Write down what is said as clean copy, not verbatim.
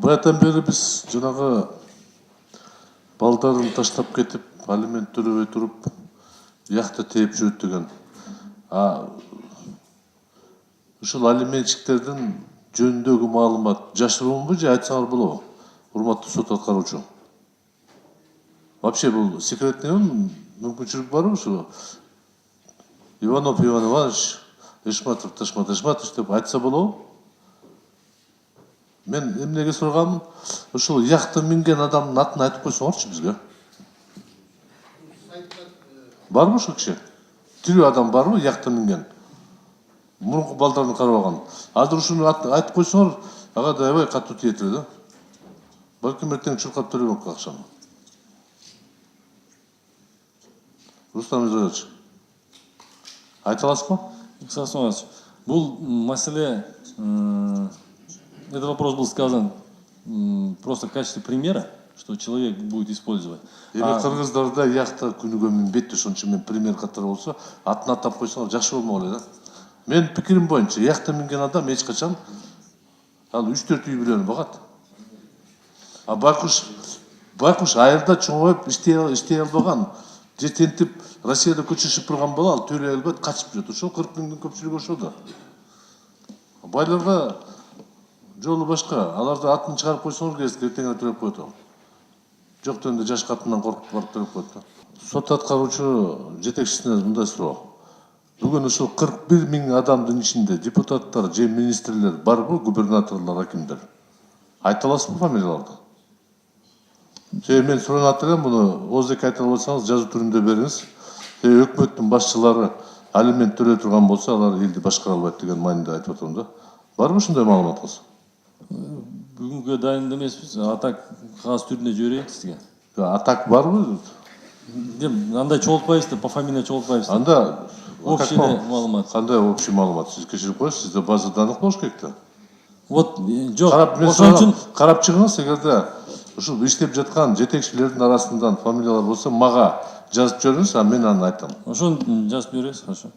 Баятан бери биз жанагы балдарын таштап кетип, алимент төлөбөй туруп, якта тээп жүрөт деген. Ушул алиментчиктердин жөнүндөгү маалымат жашыруунбу же айтсаңар болобу? Урматтуу сот аткаруучу. Вообще бул секретный мүмкүнчүлүк барбы ушул? Иванов Иван Иванович, Ишматов Ташмат Ишматович деп айтса болобу? Мен эмнеге сураганым, ушул якта минген адамдын атын айтып койсоңорчу бизге. Барбы ушул киши? Тирүү адам барбы якта минген? Мурунку балдарын карабаган. Азыр ушуну айтып койсоңор, ага да аябай катуу тиет эле да. Балким эртең чуркап төлөмөк акчаны. Рустам Израилович, айта аласызбы? Александр Иванович, бул маселе, этот вопрос был сказан просто в качестве примера, что человек будет использовать. Эми кыргыздарда якта күнүгө минбейт, ошончо мен пример катары болсо, атын атап койсоңор жакшы болмок эле да. Мен пикирим боюнча, якта минген адам эч качан ал 3-4 үй бүлөнү багат. Байкуш айылда чоңоюп иштей албаган, же тентип Россияда көчүшүп турган бала ал төлөй албайт, качып жүрөт. Ошол 40 миңдин көпчүлүгү ошол да. Байларга жолу башка. Аларды атын чыгарып койсоңор керек, эртең төлөп коет ал. Жок дегенде жаш катындан коркуп барып төлөп коет да. Сот аткаруучу жетекчисине мындай суроо. Бүгүн ушул 41 миң адамдын ичинде депутаттар же министрлер барбы, губернаторлор, акимдер? Айта аласызбы фамилияларды? Мен суранат элем, муну ооздеке айта албасаңыз жазуу түрүндө бериңиз. Өкмөттүн башчылары алимент төлөй турган болсо, алар элди башкара албайт деген маанидө айтып атам да. Барбы ушундай маалыматыңыз? Бүгүнкү дайын эмеспиз, атак кагаз түрүндө жиберейин сизге. Атак барбы? Андай чогултпайбыз да, по фамилия чогултпайбыз. Анда общий маалымат. Кандай общий маалымат? Сиз кечирип коесуз, сизде база данных болуш керек да. Вот, жок, ошон үчүн карап чыгыңыз, эгерде ушул иштеп жаткан жетекчилердин арасынан фамилиялар болсо, мага жазып жибериңиз, а мен аны айтам. Ошону жазып беребиз, хорошо.